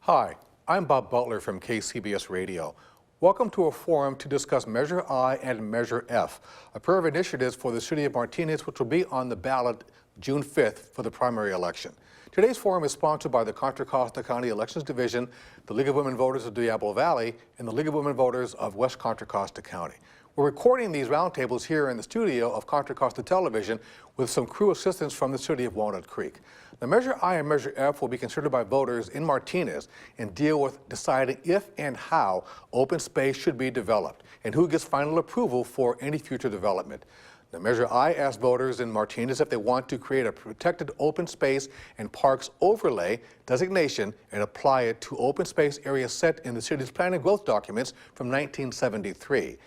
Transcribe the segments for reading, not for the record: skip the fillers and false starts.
Hi, I'm Bob Butler from KCBS Radio. Welcome to a forum to discuss Measure I and Measure F, a pair of initiatives for the city of Martinez which will be on the ballot June 5th for the primary election. Today's forum is sponsored by the Contra Costa County Elections Division, the League of Women Voters of Diablo Valley, and the League of Women Voters of West Contra Costa County. We're recording these roundtables here in the studio of Contra Costa Television with some crew assistance from the city of Walnut Creek. The Measure I and Measure F will be considered by voters in Martinez and deal with deciding if and how open space should be developed and who gets final approval for any future development. The Measure I asks voters in Martinez if they want to create a protected open space and parks overlay designation and apply it to open space areas set in the city's plan and growth documents from 1973.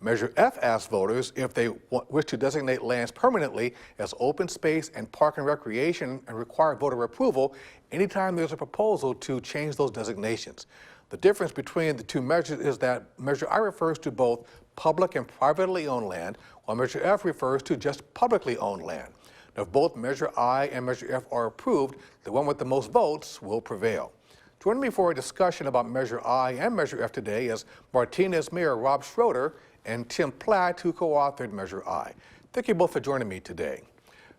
Measure F asks voters if they wish to designate lands permanently as open space and park and recreation and require voter approval anytime there's a proposal to change those designations. The difference between the two measures is that Measure I refers to both public and privately owned land, while Measure F refers to just publicly owned land. Now, if both Measure I and Measure F are approved, the one with the most votes will prevail. Joining me for a discussion about Measure I and Measure F today is Martinez Mayor Rob Schroeder and Tim Platt, who co-authored Measure I. Thank you both for joining me today.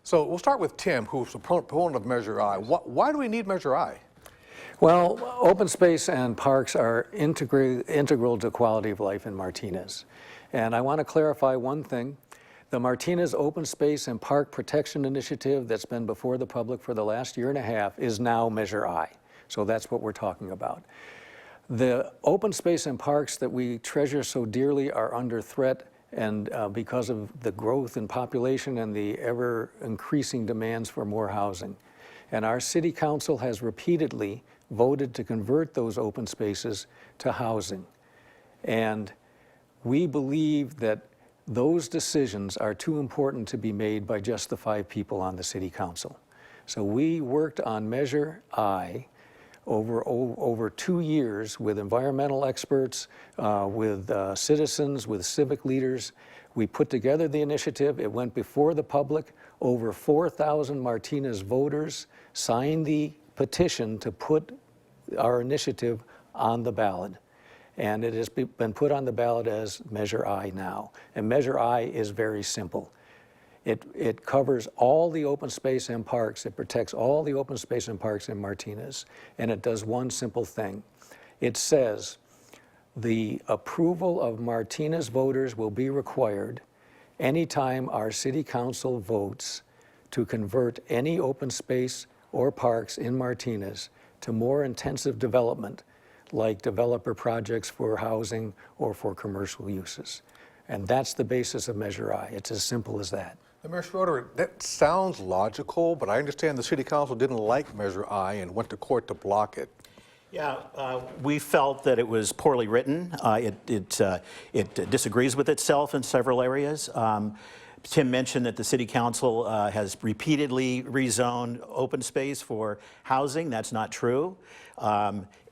So we'll start with Tim, who's the proponent of Measure I. Why do we need Measure I? Well, open space and parks are integral to quality of life in Martinez. And I want to clarify one thing. The Martinez Open Space and Park Protection Initiative that's been before the public for the last year and a half is now Measure I. So that's what we're talking about. The open space and parks that we treasure so dearly are under threat, and because of the growth in population and the ever increasing demands for more housing. And our city council has repeatedly voted to convert those open spaces to housing. And we believe that those decisions are too important to be made by just the 5 people on the city council. So we worked on Measure I over 2 years with environmental experts, with citizens, with civic leaders. We put together the initiative. It went before the public. Over 4,000 Martinez voters signed the petition to put our initiative on the ballot. And it has been put on the ballot as Measure I now. And Measure I is very simple. It covers all the open space and parks. It protects all the open space and parks in Martinez. And it does one simple thing. It says the approval of Martinez voters will be required anytime our city council votes to convert any open space or parks in Martinez to more intensive development, like developer projects for housing or for commercial uses. And that's the basis of Measure I. It's as simple as that. Mayor Schroeder, that sounds logical, but I understand the city council didn't like Measure I and went to court to block it. Yeah, we felt that it was poorly written. It disagrees with itself in several areas. Tim mentioned that the city council has repeatedly rezoned open space for housing. That's not true.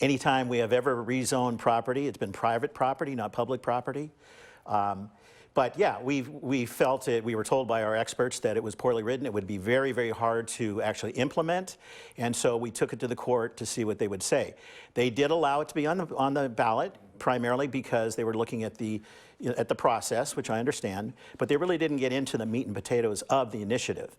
Anytime we have ever rezoned property, it's been private property, not public property. But yeah, we felt it, we were told by our experts that it was poorly written. It would be very, very hard to actually implement. And so we took it to the court to see what they would say. They did allow it to be on the ballot, primarily because they were looking at the process, which I understand, but they really didn't get into the meat and potatoes of the initiative.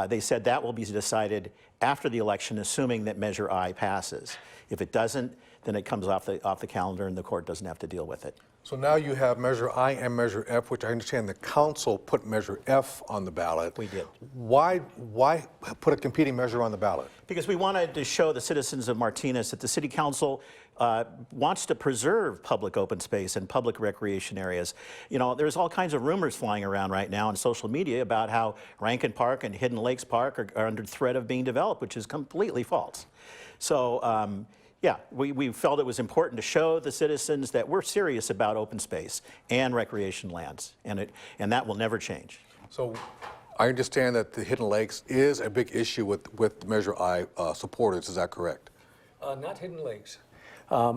They said that will be decided after the election, assuming that Measure I passes. If it doesn't, then it comes off the calendar and the court doesn't have to deal with it. So now you have Measure I and Measure F, which I understand the council put Measure F on the ballot. We did. Why put a competing measure on the ballot? Because we wanted to show the citizens of Martinez that the city council wants to preserve public open space and public recreation areas. You know, there's all kinds of rumors flying around right now on social media about how Rankin Park and Hidden Lakes Park are under threat of being developed, which is completely false. So, yeah, we felt it was important to show the citizens that we're serious about open space and recreation lands, and that will never change. So I understand that the Hidden Lakes is a big issue with Measure I supporters. Is that correct? Not Hidden Lakes.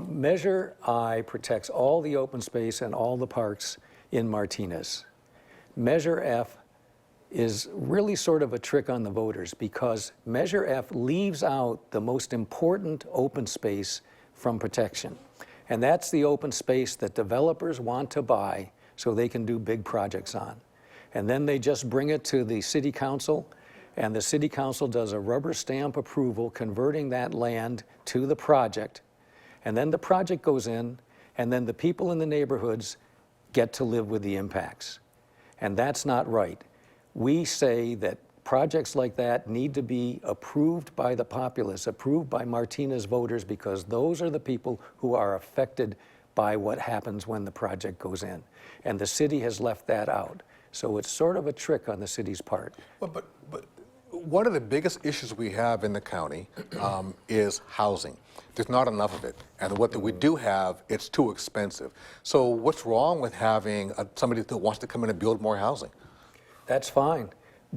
Measure I protects all the open space and all the parks in Martinez. Measure F is really sort of a trick on the voters because Measure F leaves out the most important open space from protection. And that's the open space that developers want to buy so they can do big projects on. And then they just bring it to the city council, and the city council does a rubber stamp approval converting that land to the project. And then the project goes in, and then the people in the neighborhoods get to live with the impacts. And that's not right. We say that projects like that need to be approved by the populace, approved by Martinez voters, because those are the people who are affected by what happens when the project goes in. And the city has left that out. So it's sort of a trick on the city's part. But one of the biggest issues we have in the county is housing. There's not enough of it. And what we do have, it's too expensive. So what's wrong with having somebody that wants to come in and build more housing? That's fine.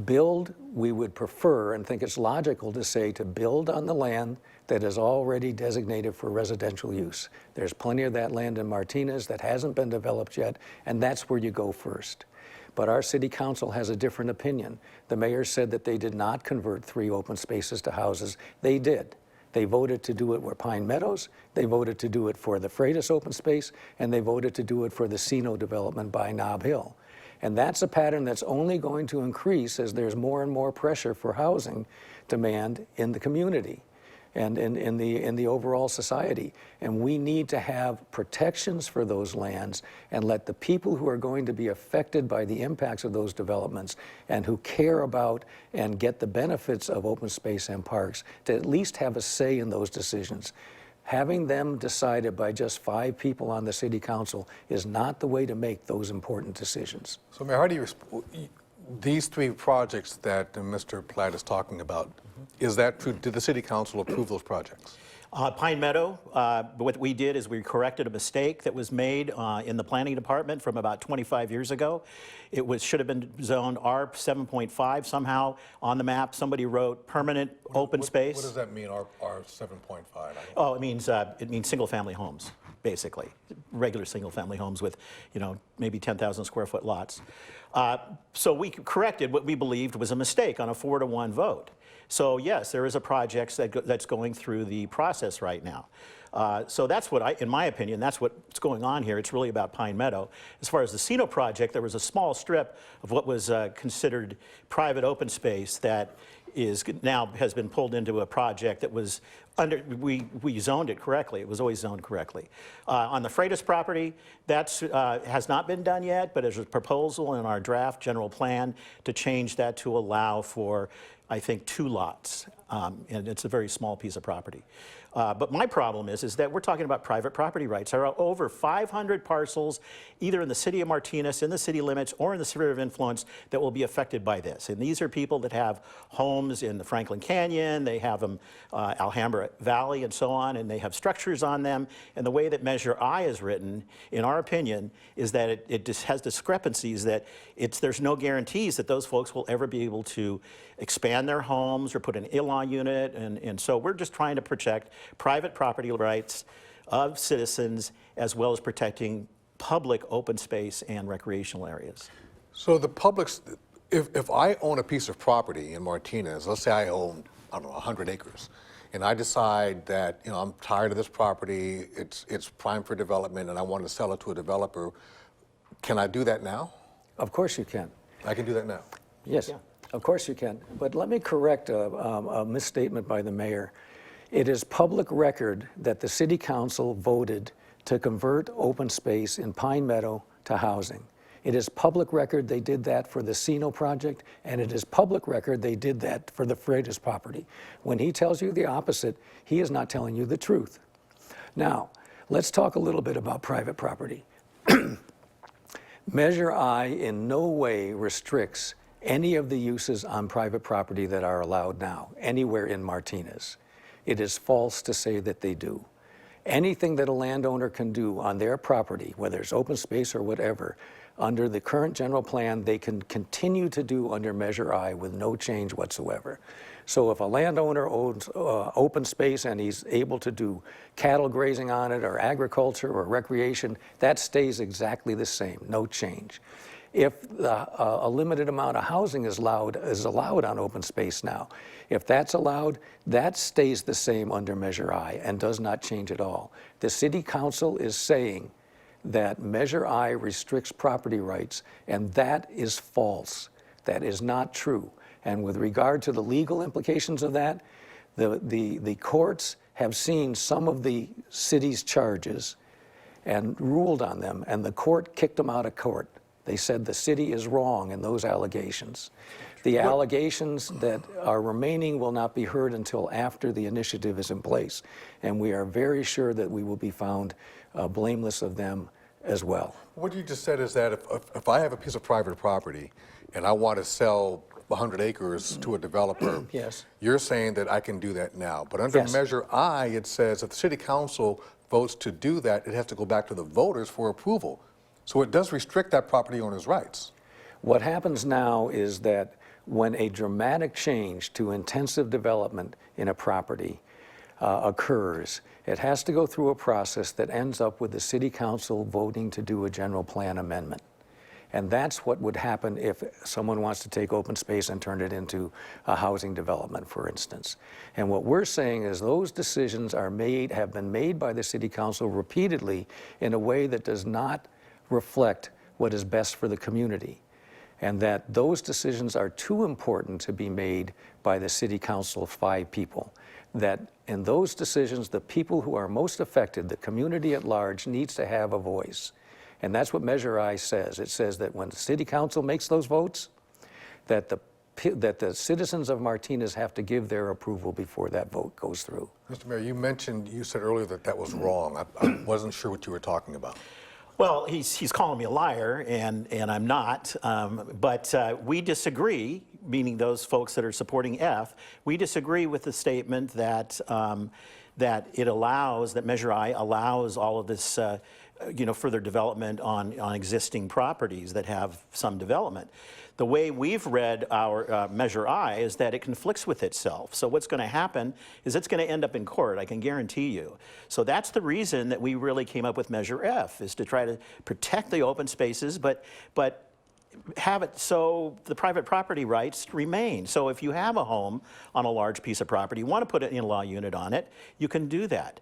Build, we would prefer and think it's logical to say to build on the land that is already designated for residential use. There's plenty of that land in Martinez that hasn't been developed yet, and that's where you go first. But our city council has a different opinion. The mayor said that they did not convert 3 open spaces to houses. They did. They voted to do it where Pine Meadows, they voted to do it for the Freitas open space, and they voted to do it for the Sino development by Nob Hill. And that's a pattern that's only going to increase as there's more and more pressure for housing demand in the community and in the overall society. And we need to have protections for those lands and let the people who are going to be affected by the impacts of those developments and who care about and get the benefits of open space and parks to at least have a say in those decisions. Having them decided by just 5 people on the city council is not the way to make those important decisions. So Mayor, how do you these 3 projects that Mr. Platt is talking about, is that true? Did the city council approve those projects? Pine Meadow, what we did is we corrected a mistake that was made in the planning department from about 25 years ago. It should have been zoned R7.5 somehow on the map. Somebody wrote permanent open space. What does that mean, R7.5? Oh, it means single-family homes, basically, regular single-family homes with, maybe 10,000 square foot lots. So we corrected what we believed was a mistake on a 4-to-1 vote. So yes, there is a project that's going through the process right now. So that's what in my opinion, that's what's going on here. It's really about Pine Meadow. As far as the Sino project, there was a small strip of what was considered private open space that has been pulled into a project that was we zoned it correctly. It was always zoned correctly. On the Freitas property, that has not been done yet, but there's a proposal in our draft general plan to change that to allow for, I think, 2 lots, and it's a very small piece of property. But my problem is that we're talking about private property rights. There are over 500 parcels, either in the city of Martinez, in the city limits, or in the sphere of influence that will be affected by this. And these are people that have homes in the Franklin Canyon, they have them Alhambra Valley and so on, and they have structures on them. And the way that Measure I is written, in our opinion, is that it just has discrepancies that there's no guarantees that those folks will ever be able to expand their homes or put an in-law unit. And so we're just trying to protect private property rights of citizens as well as protecting public open space and recreational areas. So the public's, if I own a piece of property in Martinez, let's say I own, 100 acres, and I decide that, I'm tired of this property, it's prime for development, and I want to sell it to a developer, can I do that now? Of course you can. I can do that now? Yes, yeah. Of course you can. But let me correct a misstatement by the mayor. It is public record that the city council voted to convert open space in Pine Meadow to housing. It is public record they did that for the Sino project, and it is public record they did that for the Freitas property. When he tells you the opposite, he is not telling you the truth. Now, let's talk a little bit about private property. Measure I in no way restricts any of the uses on private property that are allowed now, anywhere in Martinez. It is false to say that they do. Anything that a landowner can do on their property, whether it's open space or whatever, under the current general plan, they can continue to do under Measure I with no change whatsoever. So if a landowner owns open space and he's able to do cattle grazing on it or agriculture or recreation, that stays exactly the same, no change. if a limited amount of housing is allowed on open space now. If that's allowed, that stays the same under Measure I and does not change at all. The City Council is saying that Measure I restricts property rights, and that is false. That is not true. And with regard to the legal implications of that, the courts have seen some of the city's charges and ruled on them, and the court kicked them out of court. They said the city is wrong in those allegations. The allegations that are remaining will not be heard until after the initiative is in place, and we are very sure that we will be found blameless of them as well. What you just said is that if I have a piece of private property and I want to sell 100 acres to a developer, yes, you're saying that I can do that now. But under Yes. Measure I, it says if the City Council votes to do that, it has to go back to the voters for approval. So it does restrict that property owner's rights. What happens now is that when a dramatic change to intensive development in a property occurs, it has to go through a process that ends up with the City Council voting to do a general plan amendment. And that's what would happen if someone wants to take open space and turn it into a housing development, for instance. And what we're saying is those decisions have been made by the City Council repeatedly in a way that does not reflect what is best for the community. And that those decisions are too important to be made by the City Council of 5 people. That in those decisions, the people who are most affected, the community at large, needs to have a voice. And that's what Measure I says. It says that when the City Council makes those votes, that the citizens of Martinez have to give their approval before that vote goes through. Mr. Mayor, you said earlier that that was wrong. I wasn't sure what you were talking about. Well, he's calling me a liar, and I'm not. But we disagree, meaning those folks that are supporting F. We disagree with the statement that that Measure I allows all of this, further development on existing properties that have some development. The way we've read our Measure I is that it conflicts with itself. So what's going to happen is it's going to end up in court, I can guarantee you. So that's the reason that we really came up with Measure F, is to try to protect the open spaces, but have it so the private property rights remain. So if you have a home on a large piece of property, you want to put an in-law unit on it, you can do that.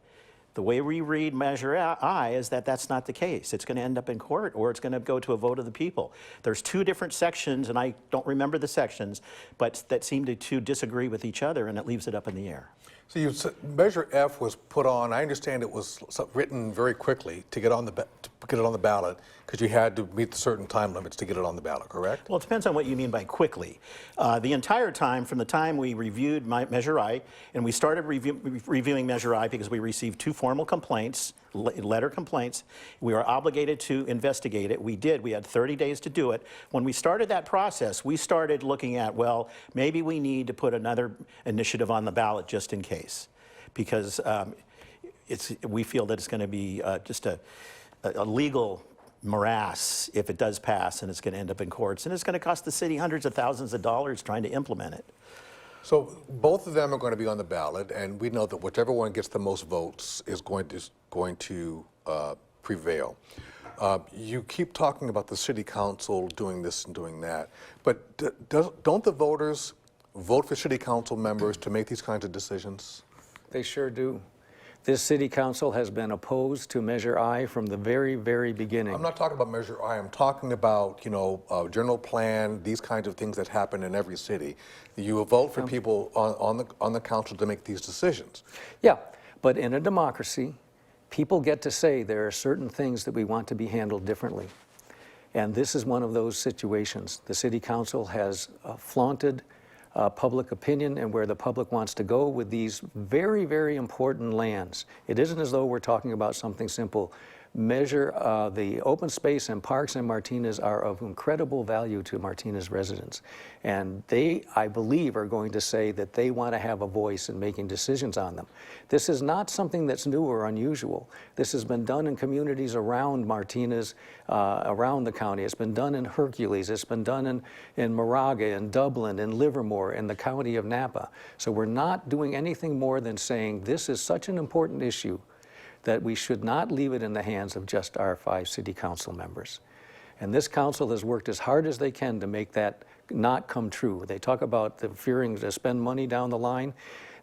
The way we read Measure I is that that's not the case. It's going to end up in court, or it's going to go to a vote of the people. There's 2 different sections, and I don't remember the sections, but that seem to disagree with each other, and it leaves it up in the air. So Measure F was put on. I understand it was written very quickly to get on the ballot because you had to meet certain time limits to get it on the ballot. Correct? Well, it depends on what you mean by quickly. The entire time, from the time we reviewed Measure I, and we started reviewing Measure I because we received 2 formal complaints, letter complaints. We were obligated to investigate it. We did. We had 30 days to do it. When we started that process, we started looking at, well, maybe we need to put another initiative on the ballot just in case, because we feel that it's going to be just a legal morass if it does pass, and it's going to end up in courts, and it's going to cost the city hundreds of thousands of dollars trying to implement it. So both of them are going to be on the ballot, and we know that whichever one gets the most votes is going to prevail. You keep talking about the City Council doing this and doing that, but don't the voters vote for City Council members to make these kinds of decisions? They sure do. This City Council has been opposed to Measure I from the very, very beginning. I'm not talking about Measure I. I'm talking about, general plan, these kinds of things that happen in every city. You vote for people on the council to make these decisions. Yeah, but in a democracy, people get to say there are certain things that we want to be handled differently. And this is one of those situations. The City Council has flaunted public opinion and where the public wants to go with these very, very important lands. It isn't as though we're talking about something simple. The open space and parks in Martinez are of incredible value to Martinez residents. And they, I believe, are going to say that they want to have a voice in making decisions on them. This is not something that's new or unusual. This has been done in communities around Martinez, around the county. It's been done in Hercules. It's been done in Moraga, in Dublin, in Livermore, in the county of Napa. So we're not doing anything more than saying this is such an important issue that we should not leave it in the hands of just our 5 city council members. And this council has worked as hard as they can to make that not come true. They talk about the fearing to spend money down the line.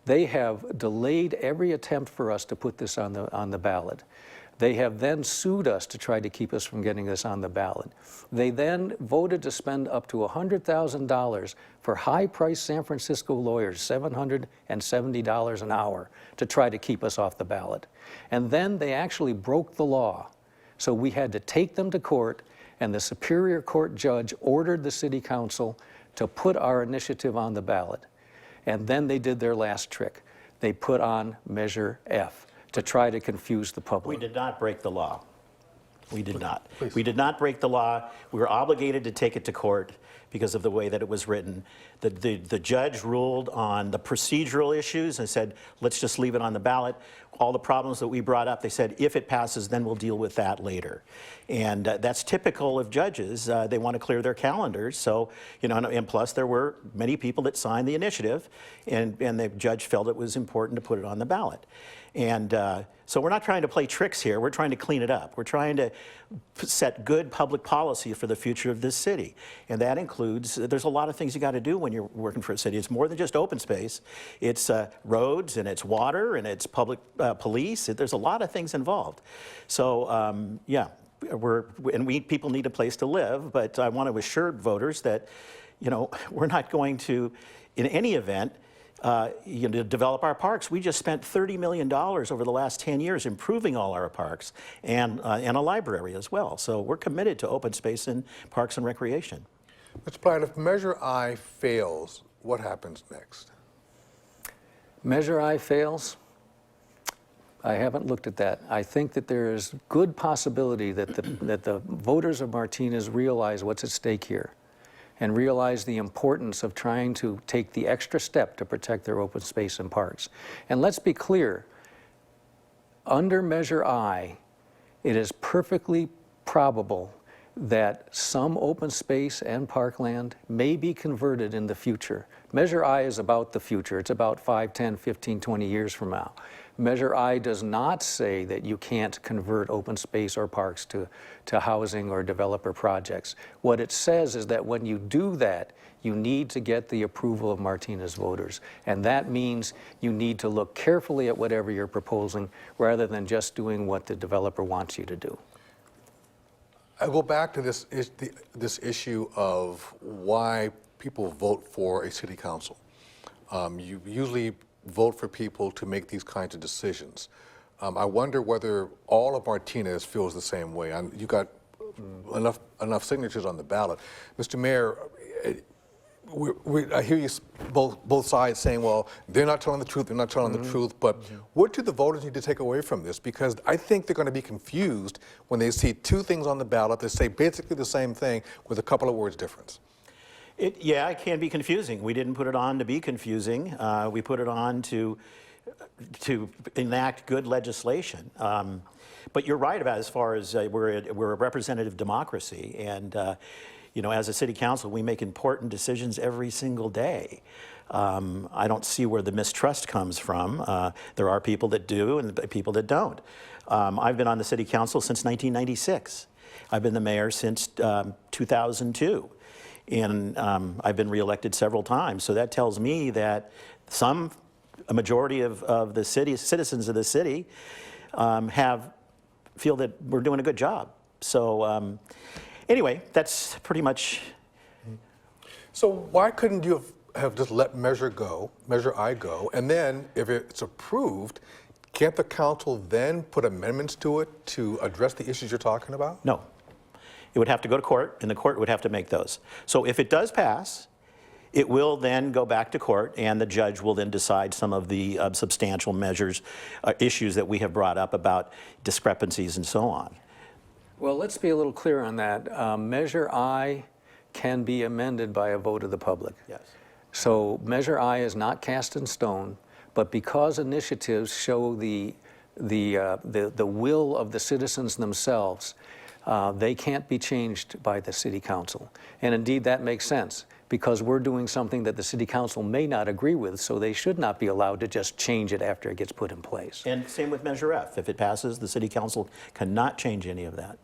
They have delayed every attempt for us to put this on the ballot. They have then sued us to try to keep us from getting this on the ballot. They then voted to spend up to $100,000 for high-priced San Francisco lawyers, $770 an hour, to try to keep us off the ballot. And then they actually broke the law. So we had to take them to court, and the Superior Court judge ordered the City Council to put our initiative on the ballot. And then they did their last trick. They put on Measure F to try to confuse the public. We did not break the law. We did not. Please. We did not break the law. We were obligated to take it to court because of the way that it was written. The judge ruled on the procedural issues and said, let's just leave it on the ballot. All the problems that we brought up, they said, if it passes, then we'll deal with that later. And that's typical of judges. They want to clear their calendars. So, you know, and plus there were many people that signed the initiative, and the judge felt it was important to put it on the ballot. And so we're not trying to play tricks here. We're trying to clean it up. We're trying to set good public policy for the future of this city. And that includes, there's a lot of things you got to do when you're working for a city. It's more than just open space. It's roads, and it's water, and it's public police. There's a lot of things involved. So yeah, people need a place to live, but I want to assure voters that, you know, we're not going to, in any event, you know, to develop our parks. We just spent $30 million over the last 10 years improving all our parks and a library as well. So we're committed to open space in parks and recreation. Mr. Platt, if Measure I fails, what happens next? Measure I fails? I haven't looked at that. I think that there is good possibility that the voters of Martinez realize what's at stake here, and realize the importance of trying to take the extra step to protect their open space and parks. And let's be clear, under Measure I, it is perfectly probable that some open space and parkland may be converted in the future. Measure I is about the future. It's about 5, 10, 15, 20 years from now. Measure I does not say that you can't convert open space or parks to housing or developer projects. What it says is that when you do that, you need to get the approval of Martinez voters. And that means you need to look carefully at whatever you're proposing rather than just doing what the developer wants you to do. I go back to this issue of why people vote for a city council. You usually vote for people to make these kinds of decisions. I wonder whether all of Martinez feels the same way. You got enough signatures on the ballot. Mr. Mayor, I hear you both sides saying, well, they're not telling the truth, they're not telling the truth, but what do the voters need to take away from this? Because I think they're going to be confused when they see two things on the ballot that say basically the same thing with a couple of words difference. Yeah, it can be confusing. We didn't put it on to be confusing. We put it on to enact good legislation. But you're right about as far as we're a representative democracy, and you know, as a city council, we make important decisions every single day. I don't see where the mistrust comes from. There are people that do and people that don't. I've been on the city council since 1996. I've been the mayor since 2002. And I've been reelected several times. So that tells me that a majority of the citizens of the city feel that we're doing a good job. So anyway, that's pretty much. So why couldn't you have just let Measure I go, and then if it's approved, can't the council then put amendments to it to address the issues you're talking about? No. It would have to go to court, and the court would have to make those. So if it does pass, it will then go back to court, and the judge will then decide some of the substantial measures, issues that we have brought up about discrepancies and so on. Well, let's be a little clear on that. Measure I can be amended by a vote of the public. Yes. So Measure I is not cast in stone, but because initiatives show the will of the citizens themselves, they can't be changed by the city council. And indeed, that makes sense, because we're doing something that the city council may not agree with, so they should not be allowed to just change it after it gets put in place. And same with Measure F. If it passes, the city council cannot change any of that.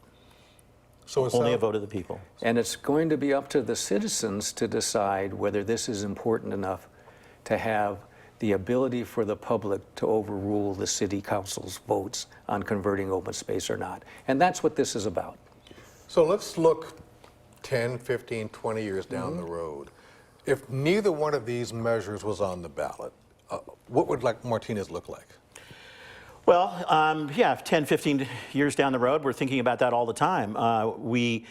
So it's Only a not- vote of the people. And it's going to be up to the citizens to decide whether this is important enough to have the ability for the public to overrule the city council's votes on converting open space or not. And that's what this is about. So let's look 10, 15, 20 years down the road. If neither one of these measures was on the ballot, what would Martinez look like? Well, yeah, 10, 15 years down the road, we're thinking about that all the time. We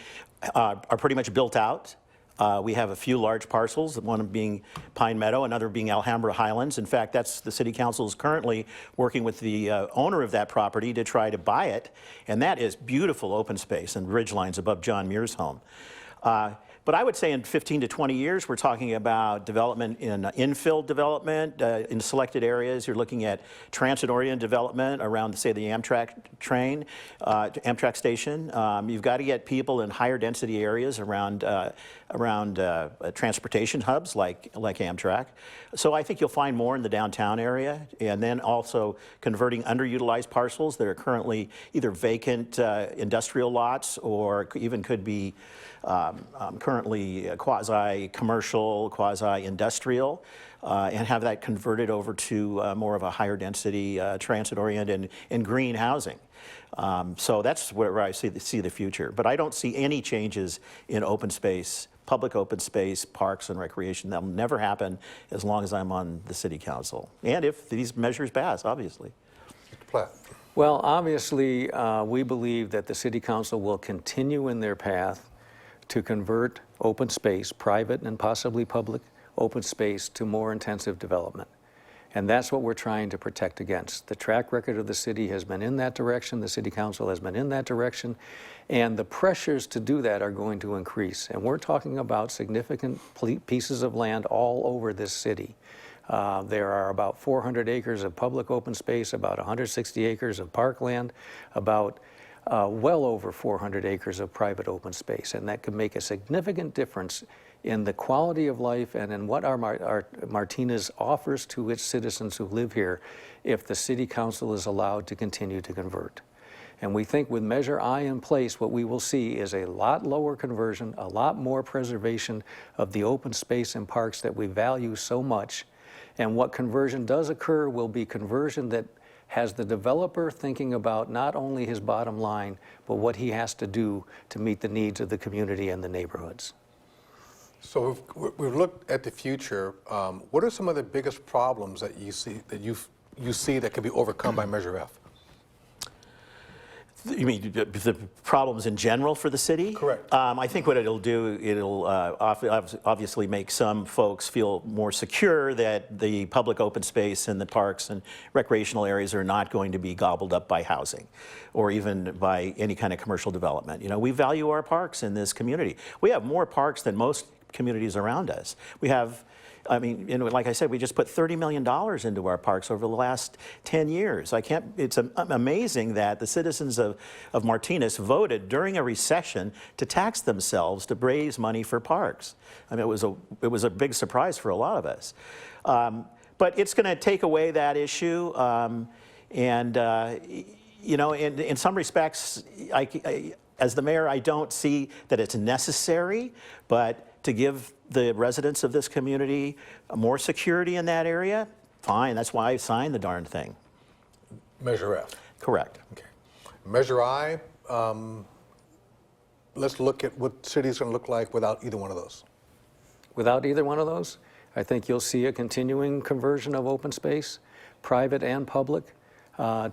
are pretty much built out. We have a few large parcels, one being Pine Meadow, another being Alhambra Highlands. In fact, that's the city council is currently working with the owner of that property to try to buy it, and that is beautiful open space and ridgelines above John Muir's home. But I would say in 15 to 20 years, we're talking about development in infill development in selected areas. You're looking at transit-oriented development around, say, the Amtrak train, Amtrak station. You've got to get people in higher density areas around transportation hubs like Amtrak. So I think you'll find more in the downtown area, and then also converting underutilized parcels that are currently either vacant industrial lots or even could be currently quasi-commercial, quasi-industrial, and have that converted over to more of a higher density transit-oriented and green housing. So that's where I see the future. But I don't see any changes in open space, public open space, parks and recreation. That'll never happen as long as I'm on the city council. And if these measures pass, obviously. Mr. Platt. Well, obviously, we believe that the city council will continue in their path to convert open space, private and possibly public open space, to more intensive development. And that's what we're trying to protect against. The track record of the city has been in that direction, the city council has been in that direction, and the pressures to do that are going to increase. And we're talking about significant pieces of land all over this city. There are about 400 acres of public open space, about 160 acres of parkland, about well over 400 acres of private open space, and that could make a significant difference in the quality of life and in what our Martinez offers to its citizens who live here if the city council is allowed to continue to convert. And we think with Measure I in place, what we will see is a lot lower conversion, a lot more preservation of the open space and parks that we value so much. And what conversion does occur will be conversion that has the developer thinking about not only his bottom line, but what he has to do to meet the needs of the community and the neighborhoods. So we've looked at the future. What are some of the biggest problems that you see that can be overcome by Measure F? You mean the problems in general for the city? Correct. I think what it'll do, it'll obviously make some folks feel more secure that the public open space and the parks and recreational areas are not going to be gobbled up by housing or even by any kind of commercial development. You know, we value our parks in this community. We have more parks than most communities around us. We have, I mean, you know, like I said, we just put $30 million into our parks over the last 10 years. It's amazing that the citizens of Martinez voted during a recession to tax themselves to raise money for parks. I mean, it was a big surprise for a lot of us. But it's going to take away that issue. You know, in some respects, as the mayor, I don't see that it's necessary, but to give the residents of this community more security in that area, fine, that's why I signed the darn thing. Measure F. Correct. Okay. Measure I, let's look at what city's going to look like without either one of those. Without either one of those, I think you'll see a continuing conversion of open space, private and public,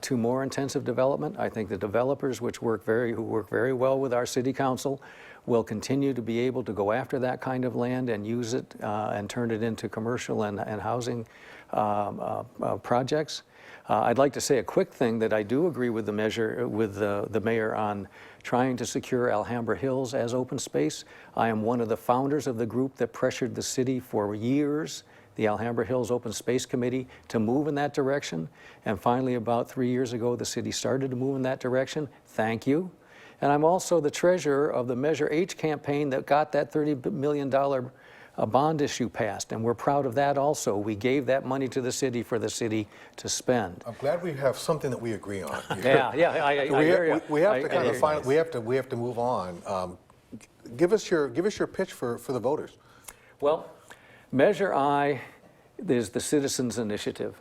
to more intensive development. I think the developers who work very well with our city council will continue to be able to go after that kind of land and use it and turn it into commercial and housing projects. I'd like to say a quick thing that I do agree with the mayor on trying to secure Alhambra Hills as open space. I am one of the founders of the group that pressured the city for years, the Alhambra Hills Open Space Committee, to move in that direction. And finally, about 3 years ago, the city started to move in that direction. Thank you. And I'm also the treasurer of the Measure H campaign that got that $30 million a bond issue passed, and we're proud of that also. We gave that money to the city for the city to spend. I'm glad we have something that we agree on. Yeah, I hear you. We have to I kind hear of you. find, we have to move on. Give us your pitch for the voters. Well, Measure I is the citizens' initiative.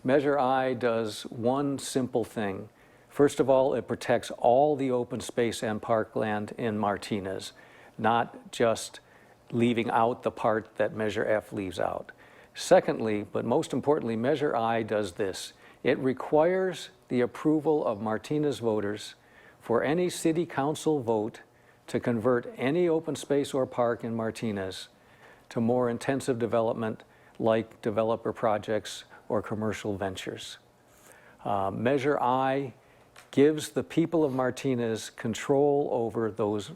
Measure I does one simple thing. First of all, it protects all the open space and parkland in Martinez, not just leaving out the part that Measure F leaves out. Secondly, but most importantly, Measure I does this. It requires the approval of Martinez voters for any city council vote to convert any open space or park in Martinez to more intensive development like developer projects or commercial ventures. Measure I gives the people of Martinez control over those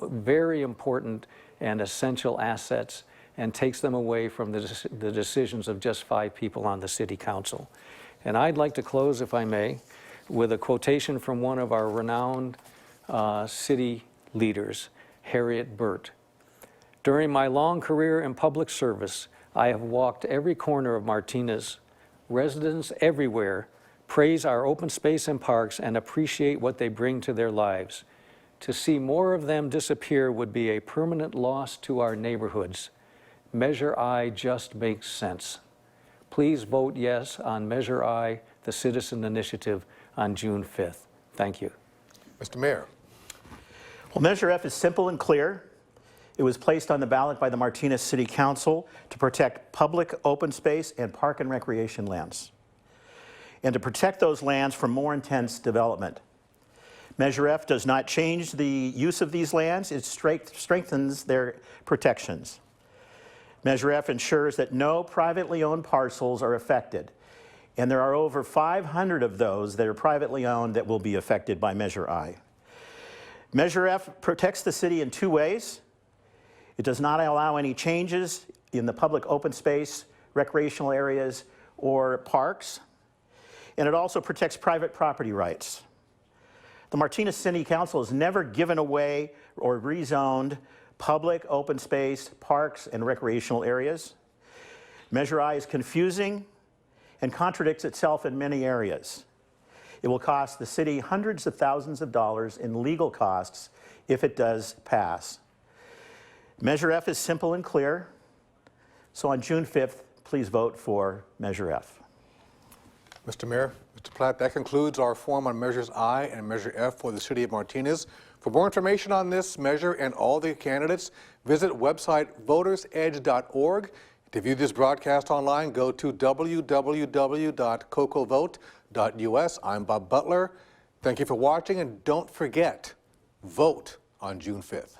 very important and essential assets and takes them away from the decisions of just 5 people on the city council. And I'd like to close, if I may, with a quotation from one of our renowned city leaders, Harriet Burt. During my long career in public service, I have walked every corner of Martinez. Residents everywhere praise our open space and parks and appreciate what they bring to their lives. To see more of them disappear would be a permanent loss to our neighborhoods. Measure I just makes sense. Please vote yes on Measure I, the citizen initiative, on June 5th. Thank you. Mr. Mayor. Well, Measure F is simple and clear. It was placed on the ballot by the Martinez City Council to protect public open space and park and recreation lands, and to protect those lands from more intense development. Measure F does not change the use of these lands, it strengthens their protections. Measure F ensures that no privately owned parcels are affected, and there are over 500 of those that are privately owned that will be affected by Measure I. Measure F protects the city in 2 ways. It does not allow any changes in the public open space, recreational areas, or parks, and it also protects private property rights. The Martinez City Council has never given away or rezoned public open space, parks, and recreational areas. Measure I is confusing and contradicts itself in many areas. It will cost the city hundreds of thousands of dollars in legal costs if it does pass. Measure F is simple and clear, so on June 5th, please vote for Measure F. Mr. Mayor, Mr. Platt, that concludes our forum on Measures I and Measure F for the City of Martinez. For more information on this measure and all the candidates, visit website votersedge.org. To view this broadcast online, go to www.cocovote.us. I'm Bob Butler. Thank you for watching, and don't forget, vote on June 5th.